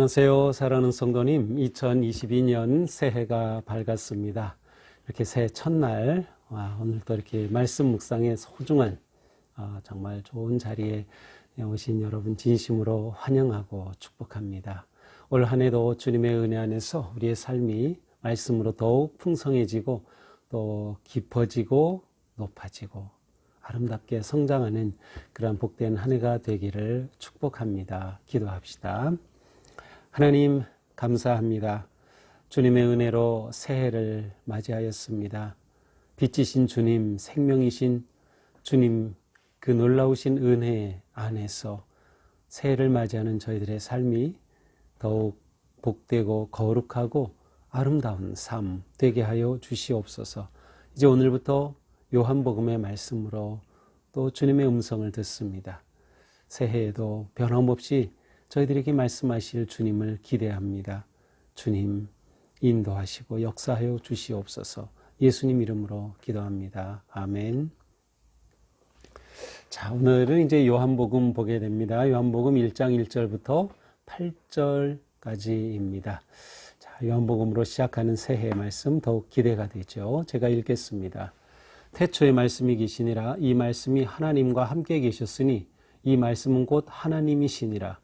안녕하세요. 사랑하는 성도님, 2022년 새해가 밝았습니다. 이렇게 새해 첫날, 오늘도 이렇게 말씀 묵상의 소중한, 정말 좋은 자리에 오신 여러분 진심으로 환영하고 축복합니다. 올 한 해도 주님의 은혜 안에서 우리의 삶이 말씀으로 더욱 풍성해지고 또 깊어지고 높아지고 아름답게 성장하는 그런 복된 한 해가 되기를 축복합니다. 기도합시다. 하나님 감사합니다. 주님의 은혜로 새해를 맞이하였습니다. 빛이신 주님, 생명이신 주님, 그 놀라우신 은혜 안에서 새해를 맞이하는 저희들의 삶이 더욱 복되고 거룩하고 아름다운 삶 되게 하여 주시옵소서. 이제 오늘부터 요한복음의 말씀으로 또 주님의 음성을 듣습니다. 새해에도 변함없이 저희들에게 말씀하실 주님을 기대합니다. 주님 인도하시고 역사하여 주시옵소서. 예수님 이름으로 기도합니다. 아멘. 자, 오늘은 이제 요한복음 보게 됩니다. 요한복음 1장 1절부터 8절까지입니다. 자, 요한복음으로 시작하는 새해 말씀 더욱 기대가 되죠. 제가 읽겠습니다. 태초에 말씀이 계시니라. 이 말씀이 하나님과 함께 계셨으니 이 말씀은 곧 하나님이시니라.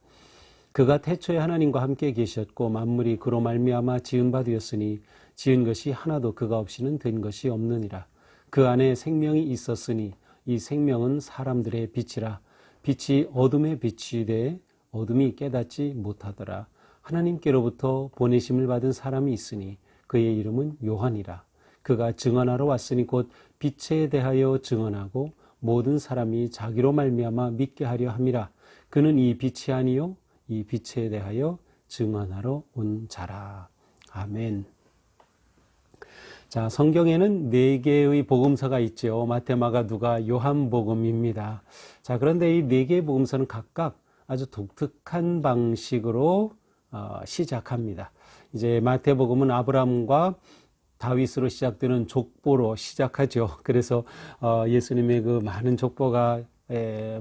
그가 태초에 하나님과 함께 계셨고 만물이 그로 말미암아 지은 바 되었으니 지은 것이 하나도 그가 없이는 된 것이 없느니라. 그 안에 생명이 있었으니 이 생명은 사람들의 빛이라. 빛이 어둠에 비치되 어둠이 깨닫지 못하더라. 하나님께로부터 보내심을 받은 사람이 있으니 그의 이름은 요한이라. 그가 증언하러 왔으니 곧 빛에 대하여 증언하고 모든 사람이 자기로 말미암아 믿게 하려 함이라. 그는 이 빛이 아니요 이 빛에 대하여 증언하러 온 자라. 아멘. 자, 성경에는 4개의 복음서가 있죠. 마태, 마가, 누가, 요한복음입니다. 자, 그런데 이 4개의 복음서는 각각 아주 독특한 방식으로 시작합니다. 이제 마태복음은 아브라함과 다윗으로 시작되는 족보로 시작하죠. 그래서 예수님의 그 많은 족보가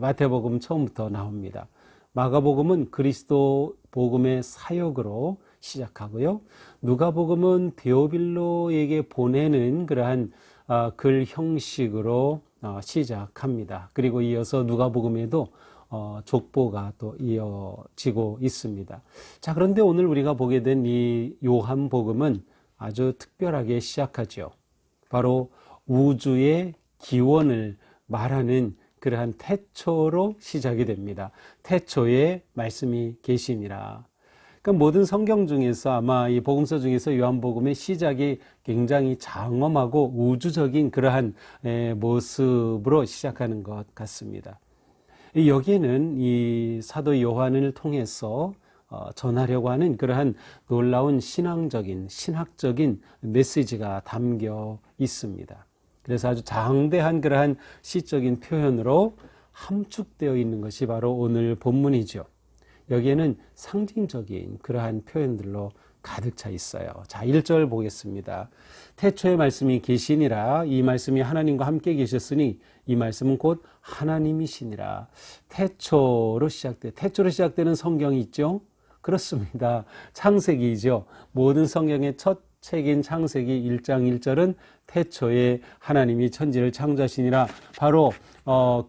마태복음 처음부터 나옵니다. 마가복음은 그리스도 복음의 사역으로 시작하고요. 누가복음은 데오빌로에게 보내는 그러한 글 형식으로 시작합니다. 그리고 이어서 누가복음에도 족보가 또 이어지고 있습니다. 자, 그런데 오늘 우리가 보게 된 이 요한복음은 아주 특별하게 시작하죠. 바로 우주의 기원을 말하는 그러한 태초로 시작이 됩니다. 태초에 말씀이 계시니라. 그러니까 모든 성경 중에서 아마 이 복음서 중에서 요한복음의 시작이 굉장히 장엄하고 우주적인 그러한 모습으로 시작하는 것 같습니다. 여기에는 이 사도 요한을 통해서 전하려고 하는 그러한 놀라운 신학적인 메시지가 담겨 있습니다. 그래서 아주 장대한 그러한 시적인 표현으로 함축되어 있는 것이 바로 오늘 본문이죠. 여기에는 상징적인 그러한 표현들로 가득 차 있어요. 자, 1절 보겠습니다. 태초에 말씀이 계시니라. 이 말씀이 하나님과 함께 계셨으니 이 말씀은 곧 하나님이시니라. 태초로 시작되는 성경이 있죠. 그렇습니다. 창세기이죠. 모든 성경의 첫 책인 창세기 1장 1절은 태초에 하나님이 천지를 창조하시니라. 바로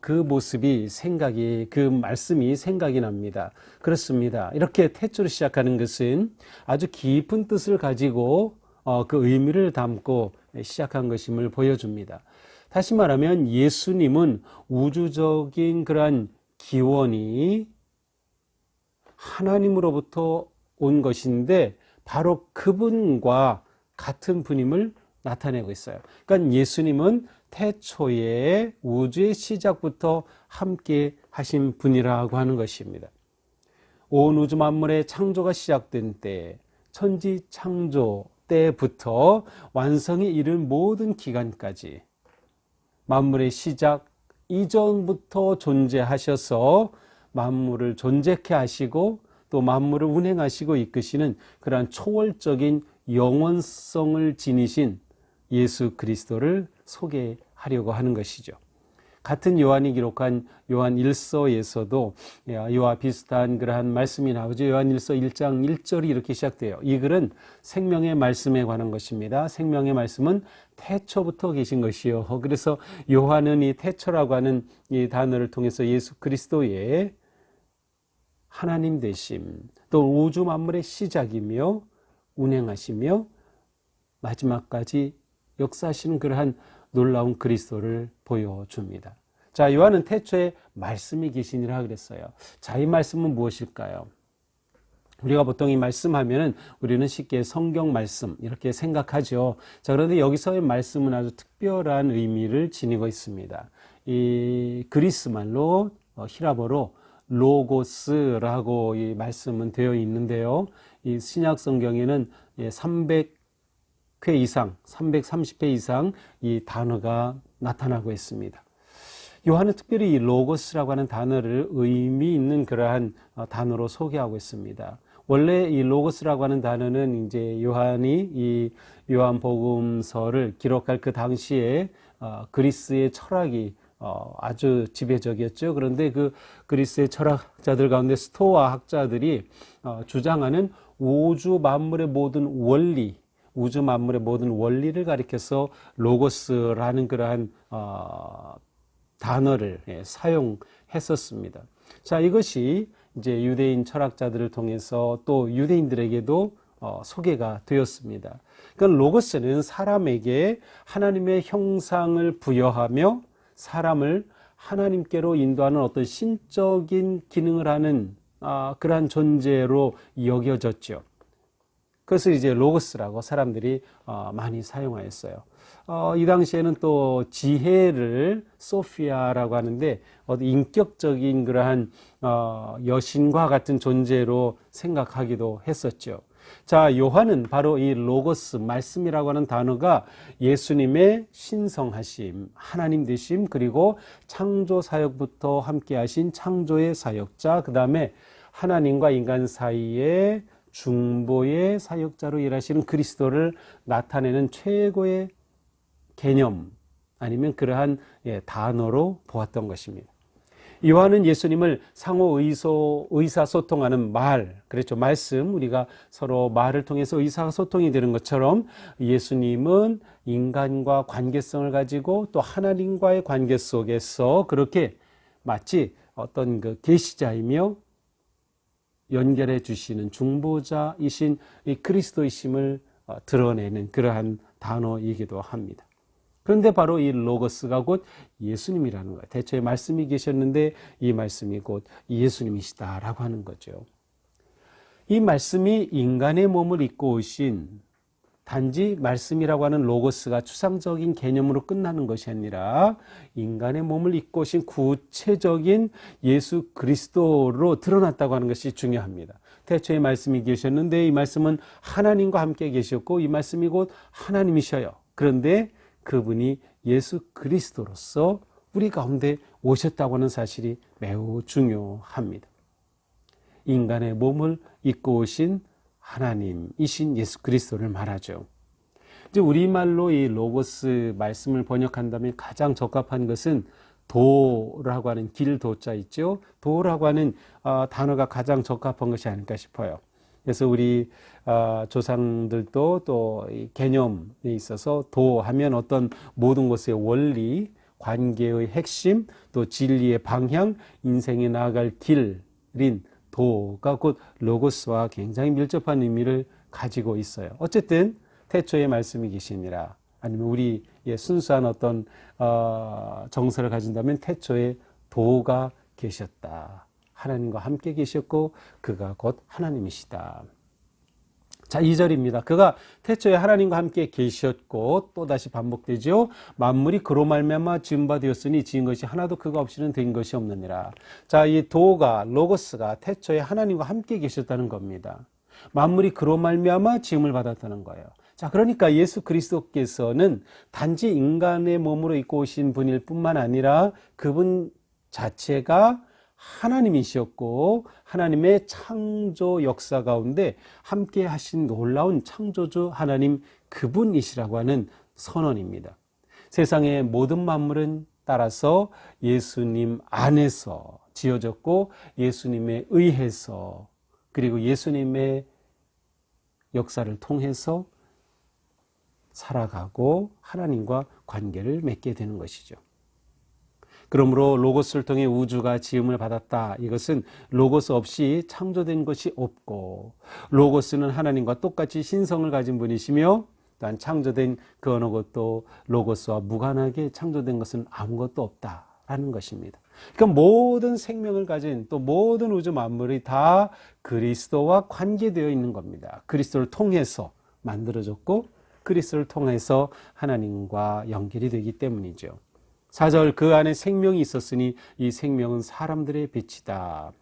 그 모습이 그 말씀이 생각이 납니다. 그렇습니다. 이렇게 태초로 시작하는 것은 아주 깊은 뜻을 가지고 그 의미를 담고 시작한 것임을 보여줍니다. 다시 말하면 예수님은 우주적인 그러한 기원이 하나님으로부터 온 것인데 바로 그분과 같은 분임을 나타내고 있어요. 그러니까 예수님은 태초에 우주의 시작부터 함께 하신 분이라고 하는 것입니다. 온 우주 만물의 창조가 시작된 때, 천지 창조 때부터 완성에 이른 모든 기간까지 만물의 시작 이전부터 존재하셔서 만물을 존재케 하시고 또 만물을 운행하시고 이끄시는 그러한 초월적인 영원성을 지니신 예수 그리스도를 소개하려고 하는 것이죠. 같은 요한이 기록한 요한 1서에서도 이와 비슷한 그러한 말씀이 나오죠. 요한 1서 1장 1절이 이렇게 시작돼요. 이 글은 생명의 말씀에 관한 것입니다. 생명의 말씀은 태초부터 계신 것이요. 그래서 요한은 이 태초라고 하는 이 단어를 통해서 예수 그리스도의 하나님 되심, 또 우주 만물의 시작이며 운행하시며 마지막까지 역사하시는 그러한 놀라운 그리스도를 보여줍니다. 자, 요한은 태초에 말씀이 계시니라 그랬어요. 자, 이 말씀은 무엇일까요? 우리가 보통 이 말씀하면은 우리는 쉽게 성경 말씀 이렇게 생각하죠. 자, 그런데 여기서의 말씀은 아주 특별한 의미를 지니고 있습니다. 이 그리스 말로 히라보로 로고스라고 이 말씀은 되어 있는데요. 이 신약 성경에는 300회 이상, 330회 이상 이 단어가 나타나고 있습니다. 요한은 특별히 이 로고스라고 하는 단어를 의미 있는 그러한 단어로 소개하고 있습니다. 원래 이 로고스라고 하는 단어는 이제 요한이 이 요한복음서를 기록할 그 당시에 그리스의 철학이 아주 지배적이었죠. 그런데 그 그리스의 철학자들 가운데 스토아 학자들이 주장하는 우주 만물의 모든 원리, 우주 만물의 모든 원리를 가리켜서 로고스라는 그러한 단어를 사용했었습니다. 자, 이것이 이제 유대인 철학자들을 통해서 또 유대인들에게도 소개가 되었습니다. 그러니까 로고스는 사람에게 하나님의 형상을 부여하며 사람을 하나님께로 인도하는 어떤 신적인 기능을 하는 그러한 존재로 여겨졌죠. 그것을 이제 로고스라고 사람들이 많이 사용하였어요. 이 당시에는 또 지혜를 소피아라고 하는데 인격적인 그러한 여신과 같은 존재로 생각하기도 했었죠. 자, 요한은 바로 이 로고스, 말씀이라고 하는 단어가 예수님의 신성하심, 하나님 되심, 그리고 창조 사역부터 함께 하신 창조의 사역자, 그 다음에 하나님과 인간 사이에 중보의 사역자로 일하시는 그리스도를 나타내는 최고의 개념 아니면 그러한 단어로 보았던 것입니다. 요한은 예수님을 상호 의사소통하는 말, 그렇죠. 말씀, 우리가 서로 말을 통해서 의사소통이 되는 것처럼 예수님은 인간과 관계성을 가지고 또 하나님과의 관계 속에서 그렇게 마치 어떤 그 계시자이며 연결해 주시는 중보자이신 이 그리스도이심을 드러내는 그러한 단어이기도 합니다. 그런데 바로 이 로고스가 곧 예수님이라는 거예요. 대초에 말씀이 계셨는데 이 말씀이 곧 예수님이시다라고 하는 거죠. 이 말씀이 인간의 몸을 입고 오신 단지 말씀이라고 하는 로고스가 추상적인 개념으로 끝나는 것이 아니라 인간의 몸을 입고 오신 구체적인 예수 그리스도로 드러났다고 하는 것이 중요합니다. 태초에 말씀이 계셨는데 이 말씀은 하나님과 함께 계셨고 이 말씀이 곧 하나님이셔요. 그런데 그분이 예수 그리스도로서 우리 가운데 오셨다고 하는 사실이 매우 중요합니다. 인간의 몸을 입고 오신 하나님이신 예수 그리스도를 말하죠. 이제 우리말로 이 로고스 말씀을 번역한다면 가장 적합한 것은 도라고 하는 길도자 있죠. 도라고 하는 단어가 가장 적합한 것이 아닐까 싶어요. 그래서 우리 조상들도 또 개념에 있어서 도하면 어떤 모든 것의 원리, 관계의 핵심, 또 진리의 방향, 인생에 나아갈 길인 도가 곧 로고스와 굉장히 밀접한 의미를 가지고 있어요. 어쨌든 태초에 말씀이 계시니라, 아니면 우리의 순수한 어떤 정서를 가진다면 태초에 도가 계셨다. 하나님과 함께 계셨고 그가 곧 하나님이시다. 자, 2절입니다. 그가 태초에 하나님과 함께 계셨고, 또다시 반복되죠. 만물이 그로 말미암아 지은 바 되었으니 지은 것이 하나도 그가 없이는 된 것이 없느니라. 자, 이 도가, 로고스가 태초에 하나님과 함께 계셨다는 겁니다. 만물이 그로 말미암아 지음을 받았다는 거예요. 자, 그러니까 예수 그리스도께서는 단지 인간의 몸으로 입고 오신 분일 뿐만 아니라 그분 자체가 하나님이셨고 하나님의 창조 역사 가운데 함께 하신 놀라운 창조주 하나님 그분이시라고 하는 선언입니다. 세상의 모든 만물은 따라서 예수님 안에서 지어졌고 예수님에 의해서 그리고 예수님의 역사를 통해서 살아가고 하나님과 관계를 맺게 되는 것이죠. 그러므로 로고스를 통해 우주가 지음을 받았다. 이것은 로고스 없이 창조된 것이 없고 로고스는 하나님과 똑같이 신성을 가진 분이시며 또한 창조된 그 어느 것도 로고스와 무관하게 창조된 것은 아무것도 없다라는 것입니다. 그러니까 모든 생명을 가진 또 모든 우주 만물이 다 그리스도와 관계되어 있는 겁니다. 그리스도를 통해서 만들어졌고 그리스도를 통해서 하나님과 연결이 되기 때문이죠. 4절 그 안에 생명이 있었으니 이 생명은 사람들의 빛이다.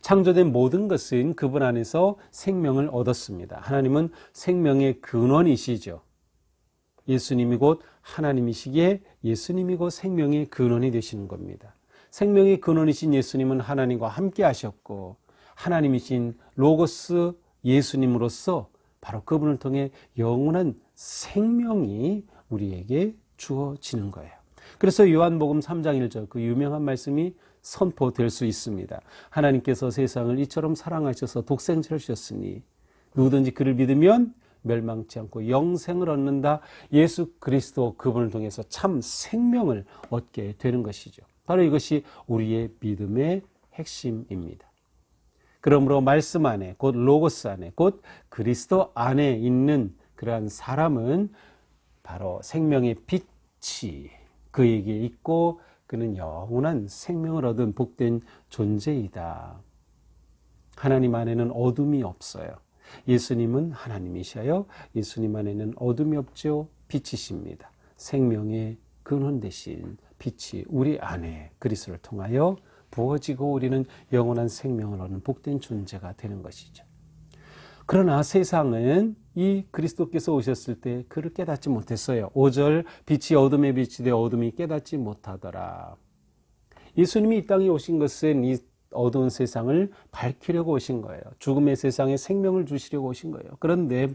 창조된 모든 것은 그분 안에서 생명을 얻었습니다. 하나님은 생명의 근원이시죠. 예수님이 곧 하나님이시기에 예수님이 곧 생명의 근원이 되시는 겁니다. 생명의 근원이신 예수님은 하나님과 함께 하셨고 하나님이신 로고스 예수님으로서 바로 그분을 통해 영원한 생명이 우리에게 주어지는 거예요. 그래서 요한복음 3장 1절 그 유명한 말씀이 선포될 수 있습니다. 하나님께서 세상을 이처럼 사랑하셔서 독생자를 주셨으니 누구든지 그를 믿으면 멸망치 않고 영생을 얻는다. 예수 그리스도 그분을 통해서 참 생명을 얻게 되는 것이죠. 바로 이것이 우리의 믿음의 핵심입니다. 그러므로 말씀 안에 곧 로고스 안에 곧 그리스도 안에 있는 그러한 사람은 바로 생명의 빛이 그에게 있고 그는 영원한 생명을 얻은 복된 존재이다. 하나님 안에는 어둠이 없어요. 예수님은 하나님이셔요. 예수님 안에는 어둠이 없죠. 빛이십니다. 생명의 근원 되신 빛이 우리 안에 그리스도를 통하여 부어지고 우리는 영원한 생명을 얻는 복된 존재가 되는 것이죠. 그러나 세상은 이 그리스도께서 오셨을 때 그를 깨닫지 못했어요. 5절 빛이 어둠에 빛이 되어 어둠이 깨닫지 못하더라. 예수님이 이 땅에 오신 것은 이 어두운 세상을 밝히려고 오신 거예요. 죽음의 세상에 생명을 주시려고 오신 거예요. 그런데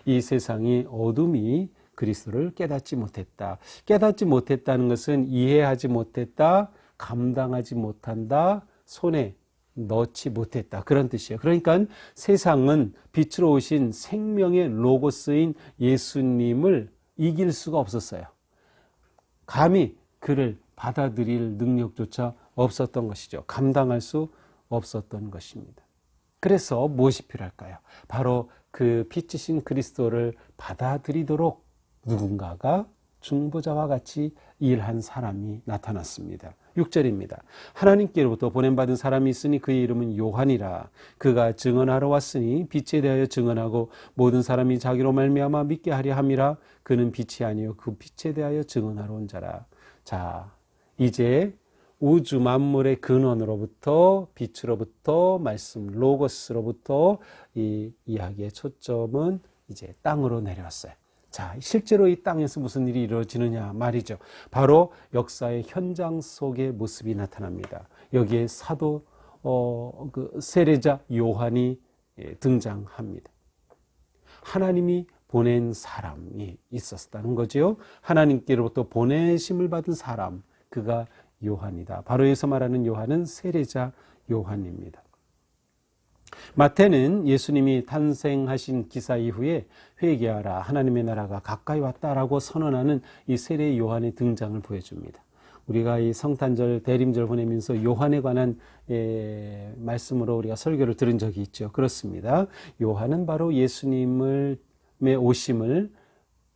이 세상이 어둠이 그리스도를 깨닫지 못했다. 깨닫지 못했다는 것은 이해하지 못했다, 감당하지 못한다, 손에 넣지 못했다. 그런 뜻이에요. 그러니까 세상은 빛으로 오신 생명의 로고스인 예수님을 이길 수가 없었어요. 감히 그를 받아들일 능력조차 없었던 것이죠. 감당할 수 없었던 것입니다. 그래서 무엇이 필요할까요? 바로 그 빛이신 그리스도를 받아들이도록 누군가가 중보자와 같이 일한 사람이 나타났습니다. 6절입니다. 하나님께로부터 보냄받은 사람이 있으니 그의 이름은 요한이라. 그가 증언하러 왔으니 빛에 대하여 증언하고 모든 사람이 자기로 말미암아 믿게 하려 함이라. 그는 빛이 아니요 그 빛에 대하여 증언하러 온 자라. 자, 이제 우주 만물의 근원으로부터 빛으로부터 말씀 로고스로부터 이 이야기의 초점은 이제 땅으로 내려왔어요. 자, 실제로 이 땅에서 무슨 일이 이루어지느냐 말이죠. 바로 역사의 현장 속의 모습이 나타납니다. 여기에 사도 세례자 요한이 등장합니다. 하나님이 보낸 사람이 있었다는 거죠. 하나님께로부터 보내심을 받은 사람, 그가 요한이다. 바로 여기서 말하는 요한은 세례자 요한입니다. 마태는 예수님이 탄생하신 기사 이후에 회개하라 하나님의 나라가 가까이 왔다라고 선언하는 이 세례 요한의 등장을 보여줍니다. 우리가 이 성탄절 대림절 보내면서 요한에 관한 말씀으로 우리가 설교를 들은 적이 있죠. 그렇습니다. 요한은 바로 예수님의 오심을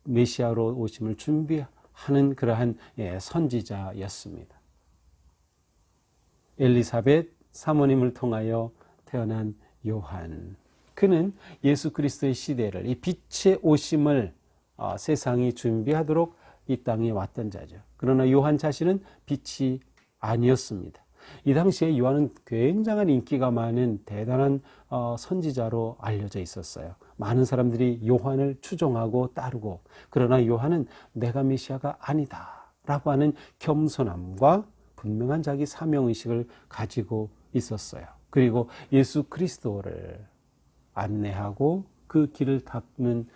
메시아로 오심을 준비하는 그러한 선지자였습니다. 엘리사벳 사모님을 통하여 태어난 요한, 그는 예수 그리스도의 시대를 이 빛의 오심을 세상이 준비하도록 이 땅에 왔던 자죠. 그러나 요한 자신은 빛이 아니었습니다. 이 당시에 요한은 굉장한 인기가 많은 대단한 선지자로 알려져 있었어요. 많은 사람들이 요한을 추종하고 따르고, 그러나 요한은 내가 메시아가 아니다 라고 하는 겸손함과 분명한 자기 사명의식을 가지고 있었어요. 그리고 예수 그리스도를 안내하고 그 길을 닦는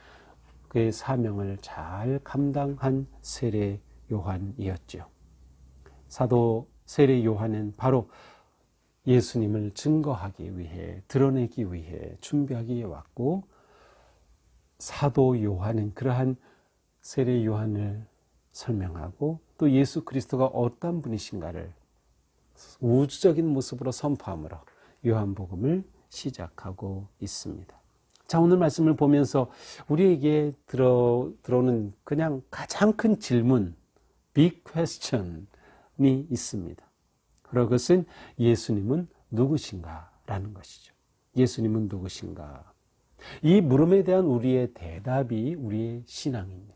그의 사명을 잘 감당한 세례 요한이었죠. 사도 세례 요한은 바로 예수님을 증거하기 위해, 드러내기 위해, 준비하기 위해 왔고, 사도 요한은 그러한 세례 요한을 설명하고 또 예수 그리스도가 어떤 분이신가를 우주적인 모습으로 선포함으로 요한복음을 시작하고 있습니다. 자, 오늘 말씀을 보면서 우리에게 들어오는 그냥 가장 큰 질문, big question이 있습니다. 그것은 예수님은 누구신가? 라는 것이죠. 예수님은 누구신가? 이 물음에 대한 우리의 대답이 우리의 신앙입니다.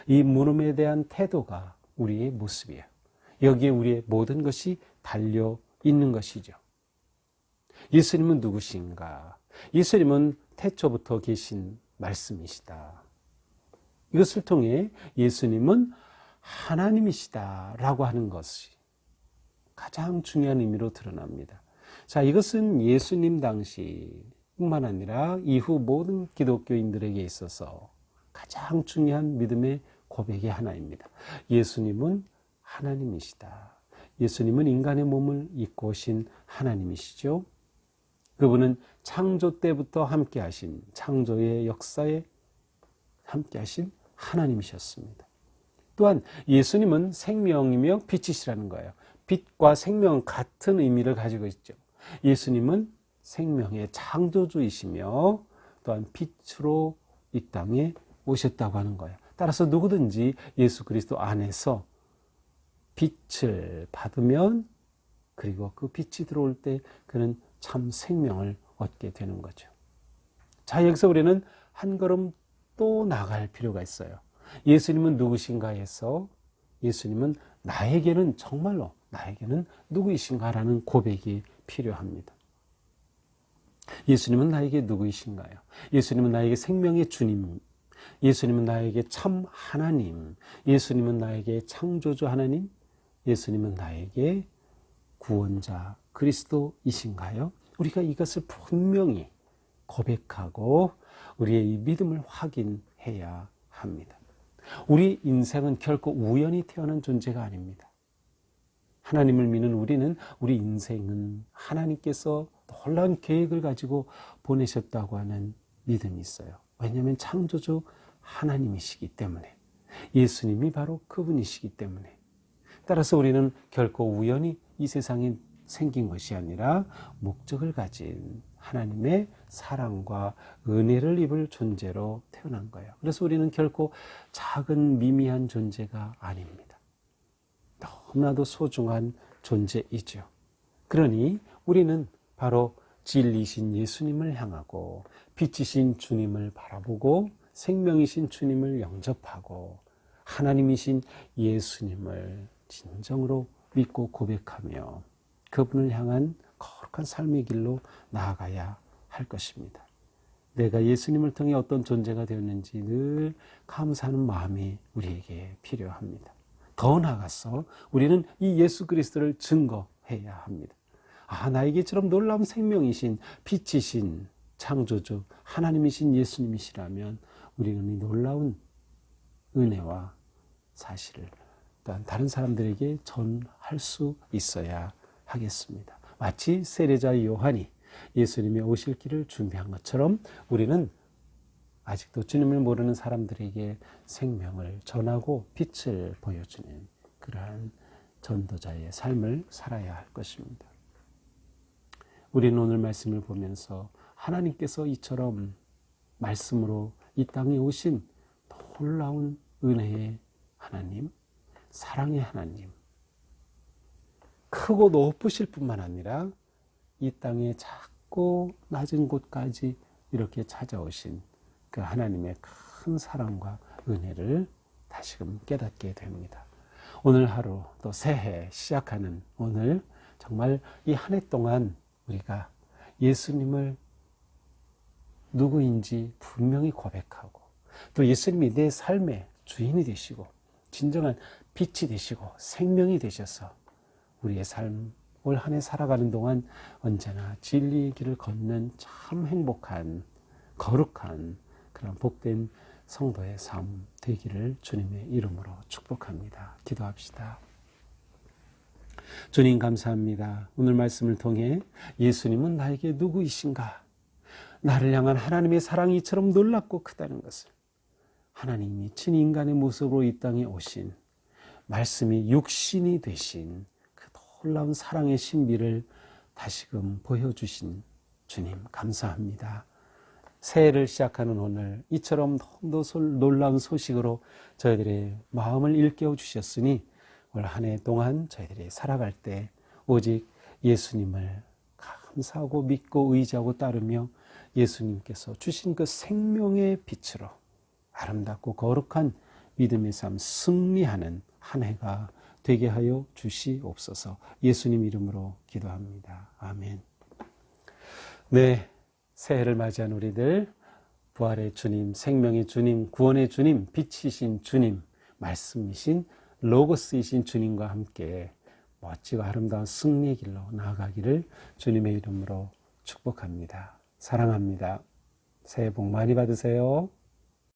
이 물음에 대한 태도가 우리의 모습이에요. 여기에 우리의 모든 것이 달려 있는 것이죠. 예수님은 누구신가? 예수님은 태초부터 계신 말씀이시다. 이것을 통해 예수님은 하나님이시다라고 하는 것이 가장 중요한 의미로 드러납니다. 자, 이것은 예수님 당시뿐만 아니라 이후 모든 기독교인들에게 있어서 가장 중요한 믿음의 고백의 하나입니다. 예수님은 하나님이시다. 예수님은 인간의 몸을 입고 오신 하나님이시죠. 그분은 창조 때부터 함께하신, 창조의 역사에 함께하신 하나님이셨습니다. 또한 예수님은 생명이며 빛이시라는 거예요. 빛과 생명은 같은 의미를 가지고 있죠. 예수님은 생명의 창조주이시며 또한 빛으로 이 땅에 오셨다고 하는 거예요. 따라서 누구든지 예수 그리스도 안에서 빛을 받으면, 그리고 그 빛이 들어올 때 그는 참 생명을 얻게 되는 거죠. 자, 여기서 우리는 한 걸음 또 나갈 필요가 있어요. 예수님은 누구신가 해서 예수님은 나에게는 정말로 나에게는 누구이신가라는 고백이 필요합니다. 예수님은 나에게 누구이신가요? 예수님은 나에게 생명의 주님, 예수님은 나에게 참 하나님, 예수님은 나에게 창조주 하나님, 예수님은 나에게 구원자 그리스도이신가요? 우리가 이것을 분명히 고백하고 우리의 이 믿음을 확인해야 합니다. 우리 인생은 결코 우연히 태어난 존재가 아닙니다. 하나님을 믿는 우리는, 우리 인생은 하나님께서 놀라운 계획을 가지고 보내셨다고 하는 믿음이 있어요. 왜냐하면 창조주 하나님이시기 때문에, 예수님이 바로 그분이시기 때문에. 따라서 우리는 결코 우연히 이 세상에 생긴 것이 아니라 목적을 가진 하나님의 사랑과 은혜를 입을 존재로 태어난 거예요. 그래서 우리는 결코 작은 미미한 존재가 아닙니다. 너무나도 소중한 존재이죠. 그러니 우리는 바로 진리이신 예수님을 향하고 빛이신 주님을 바라보고 생명이신 주님을 영접하고 하나님이신 예수님을 진정으로 믿고 고백하며 그분을 향한 거룩한 삶의 길로 나아가야 할 것입니다. 내가 예수님을 통해 어떤 존재가 되었는지 늘 감사하는 마음이 우리에게 필요합니다. 더 나아가서 우리는 이 예수 그리스도를 증거해야 합니다. 나에게처럼 놀라운 생명이신 빛이신 창조주 하나님이신 예수님이시라면 우리는 이 놀라운 은혜와 사실을 또한 다른 사람들에게 전할 수 있어야 하겠습니다. 마치 세례자 요한이 예수님의 오실 길을 준비한 것처럼 우리는 아직도 주님을 모르는 사람들에게 생명을 전하고 빛을 보여주는 그러한 전도자의 삶을 살아야 할 것입니다. 우리는 오늘 말씀을 보면서 하나님께서 이처럼 말씀으로 이 땅에 오신 놀라운 은혜의 하나님, 사랑의 하나님, 크고 높으실 뿐만 아니라 이 땅에 작고 낮은 곳까지 이렇게 찾아오신 그 하나님의 큰 사랑과 은혜를 다시금 깨닫게 됩니다. 오늘 하루 또 새해 시작하는 오늘 정말 이 한 해 동안 우리가 예수님을 누구인지 분명히 고백하고 또 예수님이 내 삶의 주인이 되시고 진정한 빛이 되시고 생명이 되셔서 우리의 삶 올 한 해 살아가는 동안 언제나 진리의 길을 걷는 참 행복한 거룩한 그런 복된 성도의 삶 되기를 주님의 이름으로 축복합니다. 기도합시다. 주님 감사합니다. 오늘 말씀을 통해 예수님은 나에게 누구이신가? 나를 향한 하나님의 사랑이 이처럼 놀랍고 크다는 것을, 하나님이 친히 인간의 모습으로 이 땅에 오신, 말씀이 육신이 되신 그 놀라운 사랑의 신비를 다시금 보여주신 주님 감사합니다. 새해를 시작하는 오늘 이처럼 너무도 놀라운 소식으로 저희들의 마음을 일깨워 주셨으니 올 한 해 동안 저희들이 살아갈 때 오직 예수님을 감사하고 믿고 의지하고 따르며 예수님께서 주신 그 생명의 빛으로 아름답고 거룩한 믿음의 삶 승리하는 한 해가 되게 하여 주시옵소서. 예수님 이름으로 기도합니다. 아멘. 네, 새해를 맞이한 우리들, 부활의 주님, 생명의 주님, 구원의 주님, 빛이신 주님, 말씀이신 로고스이신 주님과 함께 멋지고 아름다운 승리의 길로 나아가기를 주님의 이름으로 축복합니다. 사랑합니다. 새해 복 많이 받으세요.